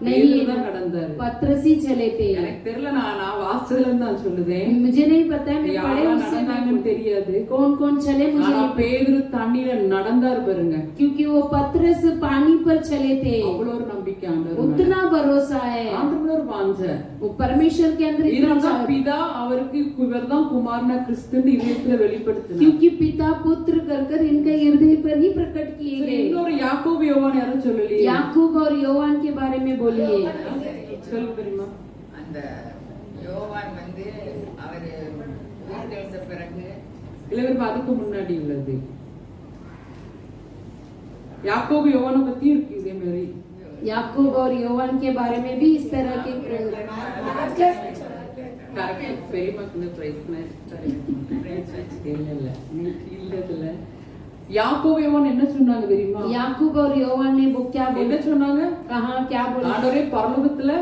Speaker 1: नहीं,
Speaker 2: நடந்தாரு.
Speaker 1: पत्रस ही चले थे.
Speaker 2: எனக்கு தெரியல, நான் வாசிச்சதுல நான் சொல்லுதேன்.
Speaker 1: मुझे नहीं पता है, मैं पढ़े उससे
Speaker 2: நடந்தாங்கன்னு தெரியாது.
Speaker 1: कौन कौन चले मुझे नहीं.
Speaker 2: பேதுரு தண்ணில நடந்தார் பாருங்க.
Speaker 1: क्योंकि वो पत्रस पानी पर चले थे.
Speaker 2: அவ்வளவு ஒரு நம்பிக்கை ஆண்டவர்.
Speaker 1: उतना भरोसा है.
Speaker 2: ஆண்டவர் ஒரு வாஞ்சை.
Speaker 1: वो परमेश्वर के अंदर इतना
Speaker 2: பிதா அவருக்கு இவர்தான் குமாரனா கிறிஸ்துன்னு இதயத்துல வெளிப்படுத்தினார்.
Speaker 1: क्योंकि पिता पुत्र कर इनका हृदय पर ही प्रकट किए गए.
Speaker 2: இன்னொரு யாக்கோபு யோவான் யாரும் சொல்லலையே?
Speaker 1: याकूब और योवान के बारे में बोलिए.
Speaker 2: சொல்லு தெரியுமா?
Speaker 5: அந்த யோவான் வந்து அவர் உயிர்த்தெழுந்த பிறகு
Speaker 2: இல்ல அதுக்கு முன்னாடி உள்ளது. யாக்கோபு யோவானை பத்தி இருக்கு இதே மாதிரி.
Speaker 1: याकूब और योवान के बारे में भी इस तरह के
Speaker 2: கரெக்ட். பெரியமாக்கு பிரைஸ் இல்ல. யாக்கோபு யோவான் என்ன சொன்னாங்க தெரியுமா?
Speaker 1: याकूब और योवान ने वो क्या
Speaker 2: என்ன சொன்னாங்க?
Speaker 1: कहा क्या बोला?
Speaker 2: ஆண்டவரே பரலோகத்துல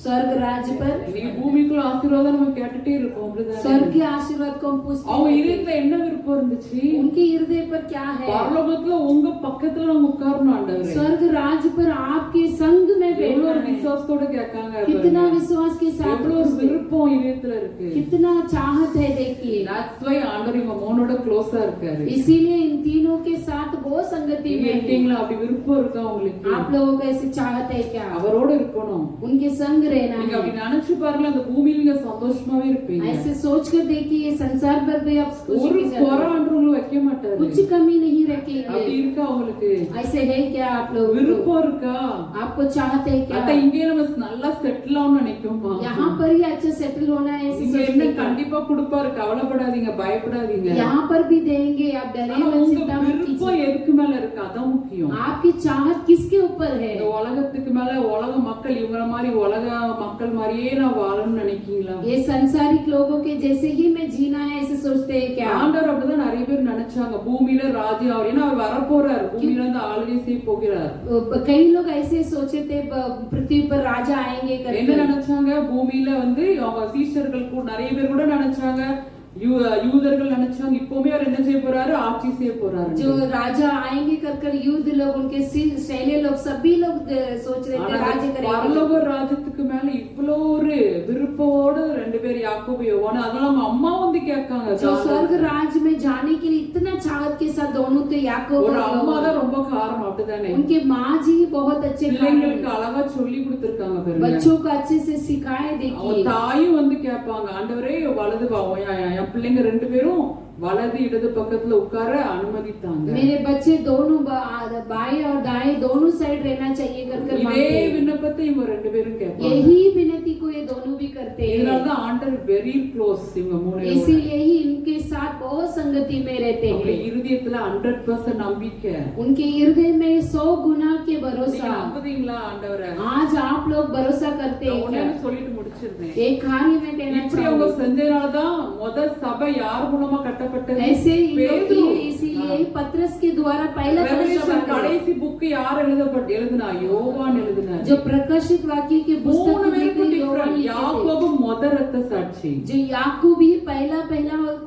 Speaker 1: स्वर्ग राज्य पर
Speaker 2: நீ பூமிக்குள்ள ஆசீர்வாதம் நம்ம கேட்டுட்டே இருக்கோம்.
Speaker 1: स्वर्ग के आशीर्वाद को हम पूछते
Speaker 2: அவங்க
Speaker 1: हैं.
Speaker 2: இதயத்துல என்ன விருப்பம் இருந்துச்சு?
Speaker 1: उनके हृदय पर क्या है?
Speaker 2: பரலோகத்துல உங்க பக்கத்துல நம்ம உட்காரணும் ஆண்டவரே.
Speaker 1: स्वर्ग राज्य पर आपके संग में
Speaker 2: எவ்வளவு ஒரு
Speaker 1: बैठना है.
Speaker 2: விசுவாசத்தோட கேட்காங்க.
Speaker 1: कितना विश्वास के साथ,
Speaker 2: எவ்வளவு ஒரு விருப்பம் இதயத்துல இருக்கு.
Speaker 1: कितना चाहत है. देखिए
Speaker 2: that's why ஆண்டவர் இவங்க மூணோட க்ளோஸா இருக்காரு.
Speaker 1: इसीलिए इन तीनों के साथ बहुत संगति
Speaker 2: நீங்க
Speaker 1: में
Speaker 2: இருக்கீங்களா? அப்படி விருப்பம் இருக்கா உங்களுக்கு?
Speaker 1: आप लोगों को ऐसे चाहत है क्या?
Speaker 2: அவரோட இருக்கணும்.
Speaker 1: उनके संग रहना
Speaker 2: நீங்க
Speaker 1: है.
Speaker 2: அப்படி நினைச்சு பாருங்க, அந்த பூமியில நீங்க சந்தோஷமாவே இருப்பீங்க.
Speaker 1: ऐसे सोच कर देखिए संसार पर भी आप खुशी
Speaker 2: ஒரு
Speaker 1: के साथ
Speaker 2: குறை ஆண்டவர் வைக்க மாட்டாரு.
Speaker 1: कुछ कमी नहीं
Speaker 2: அப்படி
Speaker 1: रखेंगे.
Speaker 2: இருக்கா உங்களுக்கு?
Speaker 1: ऐसे है क्या आप लोग?
Speaker 2: விருப்பம் இருக்கா?
Speaker 1: आपको चाहते हैं क्या?
Speaker 2: அத இங்கே நம்ம நல்லா செட்டில் ஆகணும்னு நினைக்கிறோமா?
Speaker 1: यहाँ पर ही अच्छा सेटल होना है ऐसे
Speaker 2: இங்க
Speaker 1: सोचते
Speaker 2: என்ன
Speaker 1: हैं क्या?
Speaker 2: கண்டிப்பா கொடுப்பாரு. கவலைப்படாதீங்க, பயப்படாதீங்க.
Speaker 1: यहाँ पर भी देंगे, आप डरे
Speaker 2: ஆனா
Speaker 1: मत,
Speaker 2: உங்க
Speaker 1: चिंता मत
Speaker 2: விருப்பம்
Speaker 1: कीजिए.
Speaker 2: எதுக்கு மேல இருக்கு? அதான் முக்கியம்.
Speaker 1: आपकी चाहत किसके ऊपर है?
Speaker 2: இந்த உலகத்துக்கு மேல உலக மக்கள் இவங்கள மாதிரி உலக மக்கள் மாதிரியே நான் வாழணும்னு நினைக்கீங்களா?
Speaker 1: ये संसारिक लोगों के जैसे ही मैं जीना है ऐसे सोचते हैं क्या?
Speaker 2: ஆண்டவர் அப்படிதான் நிறைய பேர் நினைச்சாங்க. பூமியில ராஜா அவர், ஏன்னா அவர் வரப்போறார், பூமியில இருந்து ஆளுகை செய்ய போகிறார்.
Speaker 1: कई लोग ऐसे सोचे थे पृथ्वी पर राजा आएंगे
Speaker 2: என்ன
Speaker 1: करके.
Speaker 2: நினைச்சாங்க? பூமியில வந்து அவங்க சீஷர்கள் கூட நிறைய பேர் கூட நினைச்சாங்க, யூதர்கள் நினைச்சாங்க இப்பவுமே அவர் என்ன செய்ய போறாரு? ஆட்சி செய்ய போறாரு.
Speaker 1: जो राजा आएंगे कर युद्ध लोग उनके सैन्य लोग सभी लोग सोच रहे थे राज्य करेंगे.
Speaker 2: பரலோக ராஜ்யத்துக்கு மேல இவ்வளோ ஒரு விருப்பத்தோட ரெண்டு பேர் யாக்கோபு யோவான், அதனால அவங்க அம்மா வந்து கேட்காங்க.
Speaker 1: जो स्वर्ग राज्य में जाने के लिए इतना चाहत के साथ दोनों थे याकूब
Speaker 2: ஒரு
Speaker 1: और
Speaker 2: அம்மா
Speaker 1: योवान.
Speaker 2: தான் ரொம்ப காரணம். அப்படிதானே?
Speaker 1: उनके माँ जी बहुत अच्छे
Speaker 2: பிள்ளைங்களுக்கு அழகா சொல்லி கொடுத்திருக்காங்க பாருங்க.
Speaker 1: बच्चों को अच्छे से सिखाए.
Speaker 2: அவங்க
Speaker 1: देखिए
Speaker 2: தாயும் வந்து கேட்பாங்க, ஆண்டவரே வலது என் பிள்ளைங்க ரெண்டு பேரும் வலது இடது பக்கத்துல உட்கார அனுமதித்தாங்க.
Speaker 1: मेरे बच्चे दोनों बाएं और दाएं दोनों साइड रहना चाहिए कर
Speaker 2: இதே
Speaker 1: मांगते हैं.
Speaker 2: விண்ணப்பத்தை இவங்க ரெண்டு பேரும் கேட்பாங்க.
Speaker 1: यही विनती को ये दोनों भी करते हैं.
Speaker 2: இதனாலதான் ஆண்டவர் வெரி க்ளோஸ் இவங்க மூணு.
Speaker 1: इसीलिए ही इनके साथ साथ बहुत संगति में रहते
Speaker 2: அப்படி
Speaker 1: हैं।
Speaker 2: இருதயத்துல 100% நம்பிக்கை
Speaker 1: उनके हृदय में 100 गुना के
Speaker 2: நீங்க
Speaker 1: भरोसा।
Speaker 2: நம்புதீங்களா ஆண்டவரை?
Speaker 1: आज आप लोग भरोसा करते
Speaker 2: நான்
Speaker 1: हैं
Speaker 2: ஒண்ணே
Speaker 1: क्या?
Speaker 2: சொல்லிட்டு முடிச்சிருந்தேன்.
Speaker 1: एक कार्य में कहना
Speaker 2: இப்படி அவங்க
Speaker 1: चाहूंगी,
Speaker 2: செஞ்சனாலதான் முதல் சபை யார் மூலமா கட்டப்பட்டது?
Speaker 1: ऐसे इन लोग
Speaker 2: பேதுரு.
Speaker 1: किए, इसीलिए पतरस के द्वारा पहला कलीसिया
Speaker 2: ரெவலேஷன்
Speaker 1: बना।
Speaker 2: கடைசி புக் யார் எழுதுனா? யோவான் எழுதினார்.
Speaker 1: जो प्रकाशित वाक्य के पुस्तक
Speaker 2: மூணு பேருக்கு
Speaker 1: लिखे योहान
Speaker 2: டிஃபரண்ட்.
Speaker 1: लिखे थे।
Speaker 2: யாக்கோபு முதல் ரத்த சாட்சி.
Speaker 1: जो याकूब भी पहला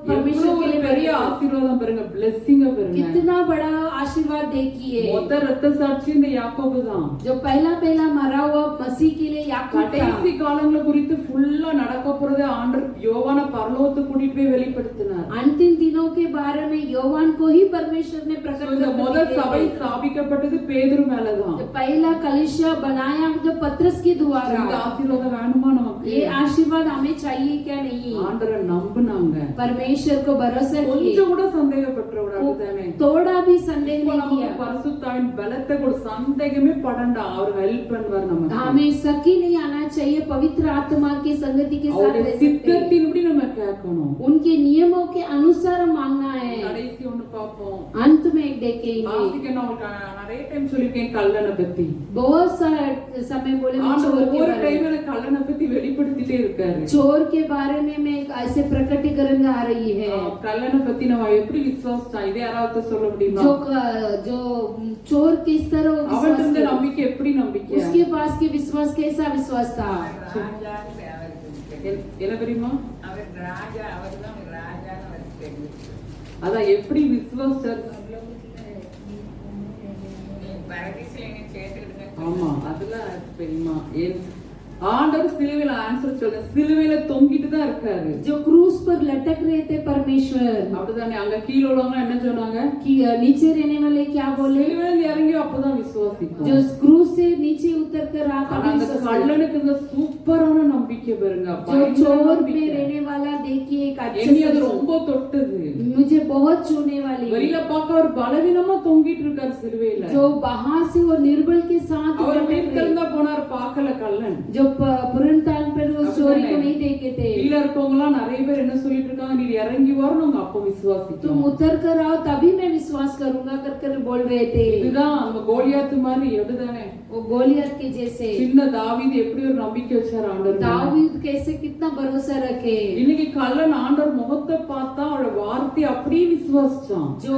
Speaker 1: परमेश्वर के लिए
Speaker 2: பெரிய
Speaker 1: बने।
Speaker 2: ஆசீர்வாதம் பாருங்க, blessing பாருங்க.
Speaker 1: कितना बड़ा आशीर्वाद देखिए।
Speaker 2: முதல் ரத்த சாட்சி இந்த யாக்கோபு தான்.
Speaker 1: जो पहला मरा हुआ मसीह के लिए याकूब था।
Speaker 2: கடைசி காலங்கள குறித்து ஃபுல்லா நடக்க போறத ஆண்டவர் யோவான பரலோகத்துக்கு கூட்டிட்டு போய் வெளிப்படுத்தினார்.
Speaker 1: अंतिम दिनों के बारे में योहान को ही परमेश्वर ने प्रकट
Speaker 2: இந்த முதல் சபை
Speaker 1: कर दिया।
Speaker 2: ஸ்தாபிக்கப்பட்டது பேதுரு மேலதான்.
Speaker 1: जो पहला कलीसिया बनाया जो पतरस के
Speaker 2: இந்த
Speaker 1: द्वारा।
Speaker 2: ஆசீர்வாதம் வேணுமா நமக்கு?
Speaker 1: ये आशीर्वाद हमें चाहिए क्या? नहीं।
Speaker 2: ஆண்டவரை நம்புனாங்க.
Speaker 1: परमेश्वर को भरोसा किया,
Speaker 2: கொஞ்சம் கூட சந்தேகப்பட்டவராக தானே.
Speaker 1: थोड़ा भी संदेह
Speaker 2: இப்போ
Speaker 1: नहीं
Speaker 2: நமக்கு
Speaker 1: किया।
Speaker 2: பரிசுத்தாவின் பலத்தை கூட சந்தேகமே படண்டா. அவர் ஹெல்ப் பண்ணுவார் நமக்கு.
Speaker 1: हमें शक ही नहीं आना चाहिए। पवित्र आत्मा की संगति के साथ
Speaker 2: அவருடைய
Speaker 1: रह सकते हैं।
Speaker 2: சித்தத்தின்படி நம்ம கேட்கணும்.
Speaker 1: उनके नियमों के अनुसार मांगना है।
Speaker 2: கடைசி ஒண்ணு பாப்போம்.
Speaker 1: अंत में एक देखेंगे।
Speaker 2: வாசிக்க நான் உங்களுக்கு நிறைய டைம் சொல்லிருக்கேன் கல்லனை பத்தி.
Speaker 1: बहुत सारा समय बोले मैं
Speaker 2: ஆண்டவர்
Speaker 1: चोर के
Speaker 2: ஒவ்வொரு
Speaker 1: बारे
Speaker 2: டைம்
Speaker 1: में,
Speaker 2: எனக்கு கல்லனை பத்தி வெளிப்படுத்திட்டே இருக்காரு.
Speaker 1: चोर के बारे में मैं एक ऐसे प्रकटीकरण आ रही है।
Speaker 2: கல்லனை பத்தி நம்ம எப்படி விசுவாசிச்சோம்? இதே யாராவது சொல்ல முடியுமா?
Speaker 1: जो चोर किस तरह वो
Speaker 2: அவன்
Speaker 1: विश्वास
Speaker 2: இருந்த
Speaker 1: किया?
Speaker 2: நம்பிக்கை எப்படி நம்பிக்கை?
Speaker 1: उसके पास के विश्वास कैसा विश्वास था?
Speaker 5: ராஜான்னு அவருக்கு
Speaker 2: என்ன தெரியுமா?
Speaker 5: அவர் ராஜா, அவர்தான் ராஜான்னு அவருக்கு தெரியும்.
Speaker 2: அதான் எப்படி விசுவாசார்?
Speaker 5: நீ பரதீசில சேர்த்துக்கிடுங்க.
Speaker 2: ஆமா, அதெல்லாம் தெரியுமா? ஆண்டவர் சிலுவையில ஆன்சர் சொல்ல, சிலுவையில தொங்கிட்டு தான் இருக்காரு.
Speaker 1: जो क्रूस पर लटक रहे थे परमेश्वर,
Speaker 2: அப்படிதானே? அங்க கீழ உள்ளவங்க என்ன சொன்னாங்க?
Speaker 1: कि नीचे रहने वाले क्या बोले?
Speaker 2: சிலுவையில இறங்கி அப்பதான் விசுவாசிக்கும்.
Speaker 1: जो क्रूस से नीचे उतर कर आता
Speaker 2: ஆனா அந்த கல்லனுக்கு இந்த சூப்பரான நம்பிக்கை பாருங்க.
Speaker 1: जो चोर में रहने वाला देखिए एक
Speaker 2: என்னை அது
Speaker 1: अच्छा
Speaker 2: ரொம்ப தொட்டது.
Speaker 1: मुझे बहुत छूने वाली,
Speaker 2: வெளியில பார்க்க அவர் பலவீனமா தொங்கிட்டு இருக்காரு சிலுவையில.
Speaker 1: जो बाहर से वो निर्बल के साथ
Speaker 2: அவர்
Speaker 1: लटक
Speaker 2: வீட்டுல
Speaker 1: रहे।
Speaker 2: இருந்தா போனார், பார்க்கல கல்லன்.
Speaker 1: जो पुरनताल पर उस चोरी को नहीं देखे थे।
Speaker 2: கீழ இருக்கவங்க எல்லாம் நிறைய பேர் என்ன சொல்லிட்டு இருக்காங்க? நீ இறங்கி வரணும், அப்ப விசுவாசிக்கும்.
Speaker 1: तुम उतर कर आओ तभी मैं विश्वास करूंगा कर बोल रहे थे।
Speaker 2: இதுதான் நம்ம கோலியாத்து மாதிரி. எப்படிதானே?
Speaker 1: वो गोलियत के जैसे
Speaker 2: சின்ன தாவீது எப்படி ஒரு நம்பிக்கை வச்சார் ஆண்டவர் மேல.
Speaker 1: दाऊद कैसे कितना भरोसा रखे।
Speaker 2: இன்னைக்கு கல்லன் ஆண்டவர் முகத்தை பார்த்தா அவரோட வார்த்தை அப்படியே விசுவாசிச்சான்.
Speaker 1: जो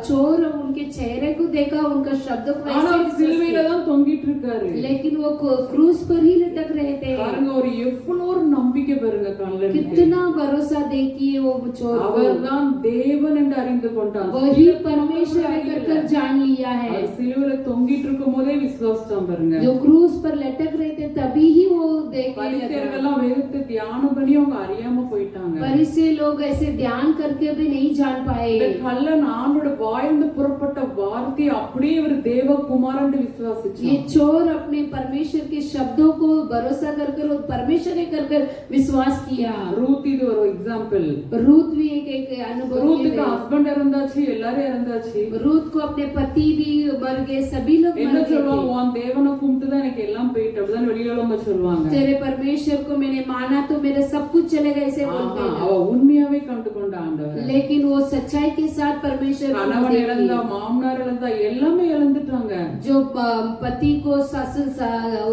Speaker 1: चोर उनके चेहरे को देखा, उनका शब्द को
Speaker 2: ஆனா
Speaker 1: वैसे
Speaker 2: அவர்
Speaker 1: विश्वास
Speaker 2: சிலுவையில
Speaker 1: किया।
Speaker 2: தான் தொங்கிட்டு இருக்காரு.
Speaker 1: लेकिन वो क्रूस पर ही लटक रहे थे।
Speaker 2: பாருங்க, ஒரு எவ்வளவு ஒரு நம்பிக்கை பாருங்க கல்லனுக்கு.
Speaker 1: कितना भरोसा देखिए वो चोर को।
Speaker 2: அவர்தான் தேவன் என்று அறிந்து கொண்டான்.
Speaker 1: वही परमेश्वर है कर जान लिया है।
Speaker 2: அவர் சிலுவையில தொங்கிட்டு இருக்கும் போதே விசுவாசிச்சான் பாருங்க.
Speaker 1: जो क्रूस पर लटक रहे थे तभी ही वो देखने लगा।
Speaker 2: பரிசேயர்கள்லாம் வேதத்தை தியானம் பண்ணி அவங்க அறியாம போயிட்டாங்க.
Speaker 1: फरीसी लोग ऐसे ध्यान करके भी नहीं जान
Speaker 2: இந்த
Speaker 1: पाए।
Speaker 2: கல்லன் ஆண்டோட வாயிலிருந்து புறப்பட்ட வார்த்தை அப்படியே ஒரு தேவகுமாரன்
Speaker 1: ये
Speaker 2: விசுவாசிச்சான்.
Speaker 1: चोर अपने परमेश्वर के शब्दों को भरोसा कर परमेश्वर ने कर विश्वास किया।
Speaker 2: ரூத் இது ஒரு எக்ஸாம்பிள்.
Speaker 1: रूत भी एक अनुभव
Speaker 2: ரூத்துக்கு
Speaker 1: है।
Speaker 2: ஹஸ்பண்ட் இறந்தாச்சு, எல்லாரும் இறந்தாச்சு.
Speaker 1: रूत को अपने पति भी मर गए, सभी लोग
Speaker 2: என்ன
Speaker 1: मर गए
Speaker 2: சொல்லுவாங்க?
Speaker 1: थे।
Speaker 2: உன் தேவனை கும்பிட்டு தான் எனக்கு எல்லாம் போயிட்டு, அப்படிதான் வெளியில உள்ளவங்க சொல்லுவாங்க.
Speaker 1: तेरे परमेश्वर को मैंने माना तो मेरा सब कुछ चलेगा ऐसे बोलते
Speaker 2: ஆஹா,
Speaker 1: हैं।
Speaker 2: அவ உண்மையாவே கண்டு கொண்ட ஆண்டவர்.
Speaker 1: लेकिन वो सच्चाई के साथ परमेश्वर को
Speaker 2: கணவன்
Speaker 1: देखी।
Speaker 2: இழந்தா, மாமனார் இழந்தா, எல்லாமே இழந்துட்டாங்க.
Speaker 1: जो पति को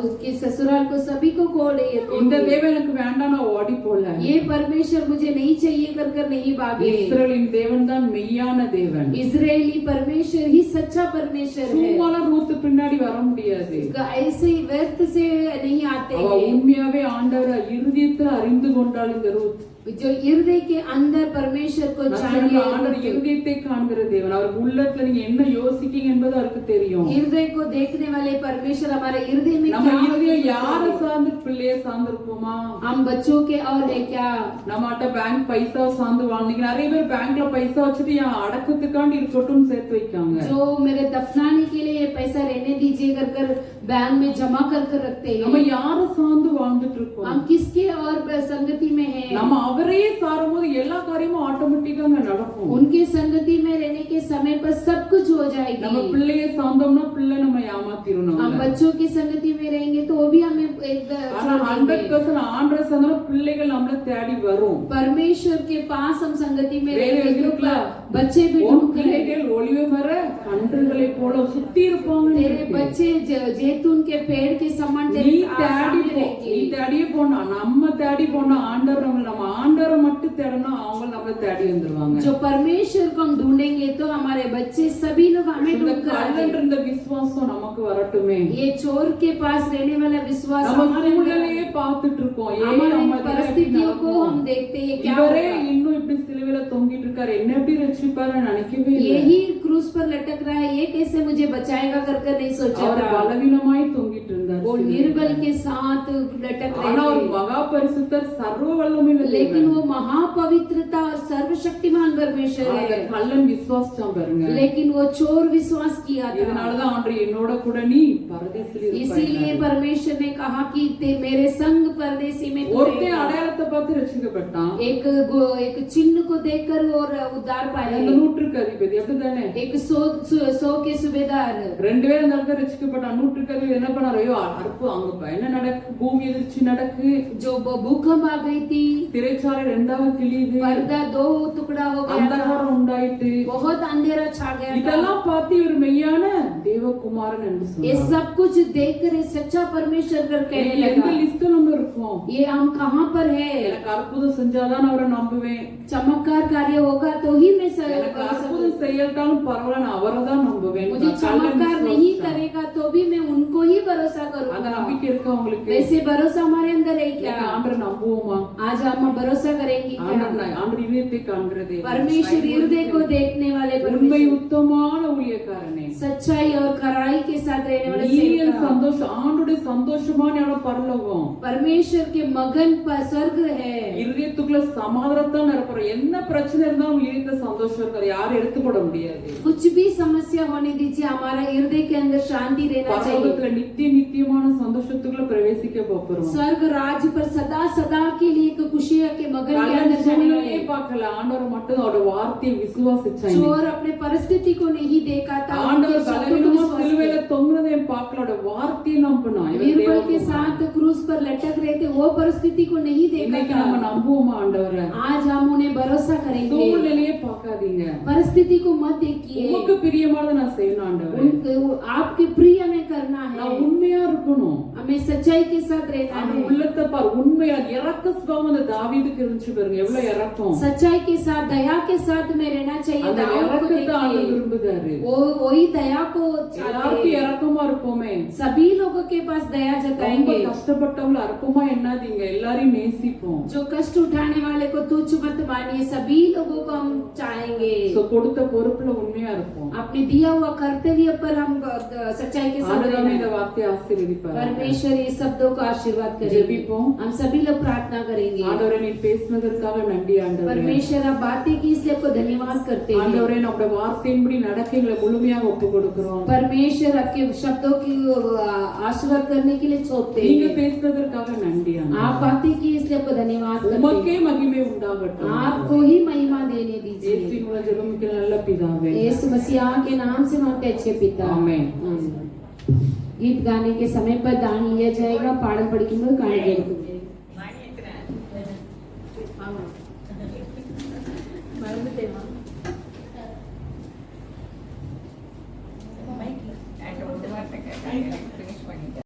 Speaker 1: उसके ससुराल को सभी को खो ले।
Speaker 2: இந்த தேவன் எனக்கு வேண்டாம், நான் ஓடி போல.
Speaker 1: ये परमेश्वर मुझे नहीं चाहिए कर नहीं भागे।
Speaker 2: இஸ்ரவேலின் தேவன் தான் மெய்யான தேவன்.
Speaker 1: इजरायली परमेश्वर ही सच्चा परमेश्वर है।
Speaker 2: சும்மாலாம் ரூத் பின்னாடி வர முடியாது.
Speaker 1: ऐसे ही व्यर्थ से नहीं आते
Speaker 2: அவ
Speaker 1: हैं।
Speaker 2: உண்மையாவே ஆண்டவரை இருதயத்துல அறிந்து கொண்டாள் இந்த ரூத்.
Speaker 1: जो हृदय के अंदर परमेश्वर को जान लिया।
Speaker 2: ஆண்டவர் இருதயத்தை காண்கிற தேவன். அவர் உள்ளத்துல நீங்க என்ன யோசிக்கீங்க என்பது அவருக்கு தெரியும்.
Speaker 1: हृदय को देखने वाले परमेश्वर हमारे हृदय में
Speaker 2: நம்ம
Speaker 1: क्या
Speaker 2: இருதயம் யாரை சார்ந்து, பிள்ளைய சார்ந்து இருப்போமா?
Speaker 1: हम बच्चों के और है क्या?
Speaker 2: நம்மகிட்ட பேங்க் பைசா சார்ந்து வாழ்ந்தீங்க. நிறைய பேர் பேங்க்ல பைசா வச்சுட்டு என் அடக்கத்துக்காண்டி இருக்கட்டும் சேர்த்து வைக்காங்க.
Speaker 1: जो मेरे दफनाने के लिए ये पैसा रहने दीजिए कर बैंक में जमा कर रखते
Speaker 2: நம்ம
Speaker 1: हैं।
Speaker 2: யாரை சார்ந்து வாழ்ந்துட்டு இருக்கோம்?
Speaker 1: हम किसके और संगति में हैं?
Speaker 2: நம்ம அவரையே சாரும்போது எல்லா காரியமும் ஆட்டோமேட்டிக்கா நடக்கும்.
Speaker 1: उनके संगति में रहने के समय पर सब कुछ हो
Speaker 2: நம்ம
Speaker 1: जाएगी।
Speaker 2: பிள்ளைய சார்ந்தோம்னா பிள்ளை நம்ம ஏமாத்திரும்.
Speaker 1: हम बच्चों की संगति में रहेंगे तो वो भी हमें एक
Speaker 2: ஆனா
Speaker 1: देंगे
Speaker 2: 100% ஆண்டரை சந்தனம் பிள்ளைகள் நம்மள தேடி வரும்.
Speaker 1: परमेश्वर के पास हम संगति में
Speaker 2: வேற
Speaker 1: रहेंगे तो
Speaker 2: இருக்குல்ல,
Speaker 1: बच्चे भी
Speaker 2: உன்
Speaker 1: ढूंढ करेंगे।
Speaker 2: பிள்ளைகள் ஒளிவு மர கன்றுகளை போல சுத்தி இருப்பாங்க.
Speaker 1: तेरे बच्चे जैतून के पेड़ के समान
Speaker 2: நீ
Speaker 1: तेरे
Speaker 2: தேடி
Speaker 1: सामने
Speaker 2: போ, நீ
Speaker 1: रहेंगे।
Speaker 2: தேடியே போனா, நம்ம தேடி போனா ஆண்டவர் நம்ம ஆண்டவரை மட்டும் தேடனா அவங்க நம்மள தேடி வந்துருவாங்க.
Speaker 1: जो परमेश्वर को हम ढूंढेंगे तो हमारे बच्चे सभी लोग हमें
Speaker 2: இந்த
Speaker 1: ढूंढ कर
Speaker 2: கல்லன்ற
Speaker 1: आएंगे।
Speaker 2: இந்த விசுவாசம் நமக்கு வரட்டுமே.
Speaker 1: ये चोर के पास रहने वाला विश्वास
Speaker 2: நம்ம
Speaker 1: हमारे अंदर
Speaker 2: சூழ்நிலையே
Speaker 1: है।
Speaker 2: பார்த்துட்டு இருக்கோம். ஏன்
Speaker 1: हमारे
Speaker 2: நம்ம
Speaker 1: परिस्थितियों को हम देखते हैं क्या
Speaker 2: இவரே
Speaker 1: होगा।
Speaker 2: இன்னும் இப்படி சிலுவையில தொங்கிட்டு இருக்காரு, என்ன எப்படி ரட்சிப்பாருன்னு நினைக்கவே இல்லை.
Speaker 1: यही क्रूस पर लटक रहा है, ये कैसे मुझे बचाएगा कर नहीं सोचा
Speaker 2: அவர்
Speaker 1: था।
Speaker 2: பலவீனமாய் தொங்கிட்டு இருந்தார்.
Speaker 1: वो निर्बल के साथ लटक
Speaker 2: ஆனா
Speaker 1: रहे
Speaker 2: ஒரு
Speaker 1: थे।
Speaker 2: மகா பரிசுத்தர் சர்வ வல்லமையுள்ள
Speaker 1: लेकिन
Speaker 2: தேவன்.
Speaker 1: वो महापवित्रता और सर्वशक्तिमान परमेश्वर
Speaker 2: அந்த
Speaker 1: है।
Speaker 2: கள்ளன் விசுவாசிச்சான் பாருங்க.
Speaker 1: लेकिन वो चोर विश्वास किया था।
Speaker 2: இதனாலதான் ஆண்டவர் என்னோட கூட நீ பரதேசில்
Speaker 1: इसीलिए परमेश्वर ने कहा कि मेरे संग परदेसी में तू
Speaker 2: ஒருத்தன்
Speaker 1: रहेगा।
Speaker 2: அடையாளத்தை பார்த்து ரட்சிக்கப்பட்டான்.
Speaker 1: एक चिन्ह को देखकर और उद्धार
Speaker 2: அந்த
Speaker 1: पाए।
Speaker 2: நூற்றுக்கு அதிபதி அப்படித்தானே,
Speaker 1: एक सौ के सूबेदार,
Speaker 2: ரெண்டு பேரும் அந்த இடத்துல ரட்சிக்கப்பட்டான். நூற்றுக்கு அதிபதி என்ன பண்ணாரு, ஐயோ அற்பு அங்க என்ன நடக்கு, பூமி எதிர்ச்சி நடக்கு,
Speaker 1: जो भूकंप आ गई थी,
Speaker 2: திரைச்சாலை ரெண்டாவது கிழியுது,
Speaker 1: पर्दा दो टुकड़ा हो गया था,
Speaker 2: அந்தகாரம் உண்டாயிட்டு,
Speaker 1: बहुत अंधेरा छा गया था।
Speaker 2: இதெல்லாம் பார்த்து இவர் மெய்யான தேவகுமாரன் என்று
Speaker 1: ये
Speaker 2: சொன்னார்.
Speaker 1: सब कुछ देखकर ये सच्चा परमेश्वर कर कहने
Speaker 2: எந்த
Speaker 1: लगा।
Speaker 2: லிஸ்ட்ல நம்ம இருக்கோம்?
Speaker 1: ये हम कहाँ पर है?
Speaker 2: எனக்கு அற்புதம் செஞ்சாதான் அவரை நம்புவேன்,
Speaker 1: चमत्कार कार्य होगा तो ही मैं
Speaker 2: எனக்கு அற்புதம் செய்யட்டாலும் பரவாயில்ல நான் அவரை தான் நம்புவேன்.
Speaker 1: मुझे चमत्कार नहीं करेगा तो भी मैं उनको ही भरोसा
Speaker 2: அந்த
Speaker 1: करूंगा।
Speaker 2: நம்பிக்கை இருக்கா உங்களுக்கு?
Speaker 1: वैसे भरोसा हमारे अंदर है क्या?
Speaker 2: ஆண்டரை நம்புவோமா?
Speaker 1: आज हम भरोसा करेंगे क्या?
Speaker 2: ஆண்டவர் இதயத்தை காண்கிறதே,
Speaker 1: परमेश्वर हृदय को देखने वाले
Speaker 2: உண்மை
Speaker 1: परमेश्वर,
Speaker 2: உத்தமான ஊழியக்காரனே,
Speaker 1: सच्चाई और खराई के साथ रहने वाले
Speaker 2: நீ என்
Speaker 1: सेवक,
Speaker 2: சந்தோஷம், ஆண்டுடைய சந்தோஷமான இடம் பரலோகம்.
Speaker 1: परमेश्वर के मगन पर स्वर्ग है।
Speaker 2: இருதயத்துக்குள்ள சமாதானத்தான் நிரப்புற, என்ன பிரச்சனை இருந்தாலும் இருதயத்துல சந்தோஷம் இருக்காது, யாரும் எடுத்துக்கூட முடியாது.
Speaker 1: कुछ भी समस्या होने दीजिए, हमारा हृदय के अंदर शांति रहना चाहिए।
Speaker 2: பரலோகத்துல நித்தியமான சந்தோஷத்துக்குள்ள பிரவேசிக்க போறோம்.
Speaker 1: स्वर्ग राज पर सदा सदा के लिए एक खुशी के मगन के अंदर जाने वाले
Speaker 2: சூழ்நிலையே பார்க்கல, ஆண்டவர் மட்டும் அவரோட வார்த்தையை விசுவாசிச்சாங்க.
Speaker 1: चोर अपने परिस्थिति को नहीं देखा था, उनके
Speaker 2: ஆண்டவர்
Speaker 1: शब्दों को
Speaker 2: பலவீனமா
Speaker 1: विश्वास
Speaker 2: சிலுவையில
Speaker 1: किया।
Speaker 2: தொங்குனதை பார்க்கல, அவரோட வார்த்தையை நம்பினான். இவன்
Speaker 1: निर्बल के
Speaker 2: தேவகுமாரன்.
Speaker 1: साथ क्रूस पर लटक रहे थे, वो परिस्थिति को नहीं देखा
Speaker 2: இன்னைக்கு நம்ம
Speaker 1: था।
Speaker 2: நம்புவோமா ஆண்டவரை?
Speaker 1: आज हम उन्हें भरोसा करेंगे।
Speaker 2: சூழ்நிலையே பார்க்காதீங்க,
Speaker 1: परिस्थिति को मत देखिए,
Speaker 2: உமக்கு பிரியமானதை நான் செய்யணும் ஆண்டவரே.
Speaker 1: आपके प्रिय में करना
Speaker 2: நான்
Speaker 1: है,
Speaker 2: உண்மையா இருக்கணும்.
Speaker 1: हमें सच्चाई के साथ रहना
Speaker 2: அந்த
Speaker 1: है।
Speaker 2: உள்ளத்தை பார், உண்மையா இறக்க சுபாவம் அந்த தாவீதுக்கு இருந்துச்சு பாருங்க, எவ்வளவு இறக்கம்.
Speaker 1: सच्चाई के साथ, दया के साथ में रहना चाहिए।
Speaker 2: அந்த
Speaker 1: दाऊद को
Speaker 2: இறக்கத்தை ஆண்டவர்
Speaker 1: देखिए,
Speaker 2: விரும்புகிறாரு.
Speaker 1: वो वही दया को चाहते
Speaker 2: எல்லாருக்கும்
Speaker 1: हैं।
Speaker 2: இறக்கமா இருப்போமே.
Speaker 1: सभी लोगों के पास दया
Speaker 2: ரொம்ப
Speaker 1: जताएंगे।
Speaker 2: கஷ்டப்பட்டவங்கள அற்பமா எண்ணாதீங்க, எல்லாரையும் நேசிப்போம்.
Speaker 1: जो कष्ट उठाने वाले को तुच्छ मत मानिए, सभी लोगों को हम चाहेंगे।
Speaker 2: சோ கொடுத்த பொறுப்புல உண்மையா இருப்போம்.
Speaker 1: अपने दिया हुआ कर्तव्य पर हम सच्चाई के साथ
Speaker 2: ஆண்டவரே
Speaker 1: रहना
Speaker 2: இந்த
Speaker 1: है।
Speaker 2: வார்த்தையை ஆசீர்வதிப்பார்.
Speaker 1: परमेश्वर ये शब्दों का आशीर्वाद करेंगे।
Speaker 2: ஜெபிப்போம்.
Speaker 1: हम सभी लोग प्रार्थना करेंगे।
Speaker 2: ஆண்டவரே நீ பேசினதற்காக நன்றி ஆண்டவரே.
Speaker 1: परमेश्वर आप बातें की इसलिए आपको धन्यवाद करते हैं।
Speaker 2: ஆண்டவரே நம்முடைய வார்த்தையின்படி நடக்கைகளை முழுமையாக ஒப்பு கொடுக்கிறோம்.
Speaker 1: परमेश्वर आपके शब्दों की आशीर्वाद करने के लिए सौंपते
Speaker 2: நீங்க
Speaker 1: हैं।
Speaker 2: பேசினதற்காக நன்றி ஆண்டவரே.
Speaker 1: आप बातें की इसलिए आपको धन्यवाद करते
Speaker 2: உமக்கே
Speaker 1: हैं।
Speaker 2: மகிமை உண்டாகட்டும்.
Speaker 1: आपको ही महिमा देने दीजिए।
Speaker 2: இயேசுவின் மூலம் ஜெபமிக்க நல்ல பிதாவே.
Speaker 1: यीशु मसीह के नाम से मांगते अच्छे पिता,
Speaker 2: आमीन।
Speaker 1: आमीन। गीत गाने के समय पर दान लिया जाएगा, पाड़न पड़केंगे गाने
Speaker 5: வாங்கிக்கிறேன். மைக் என்கிட்ட ஒரு வார்த்தை கேட்டாங்க.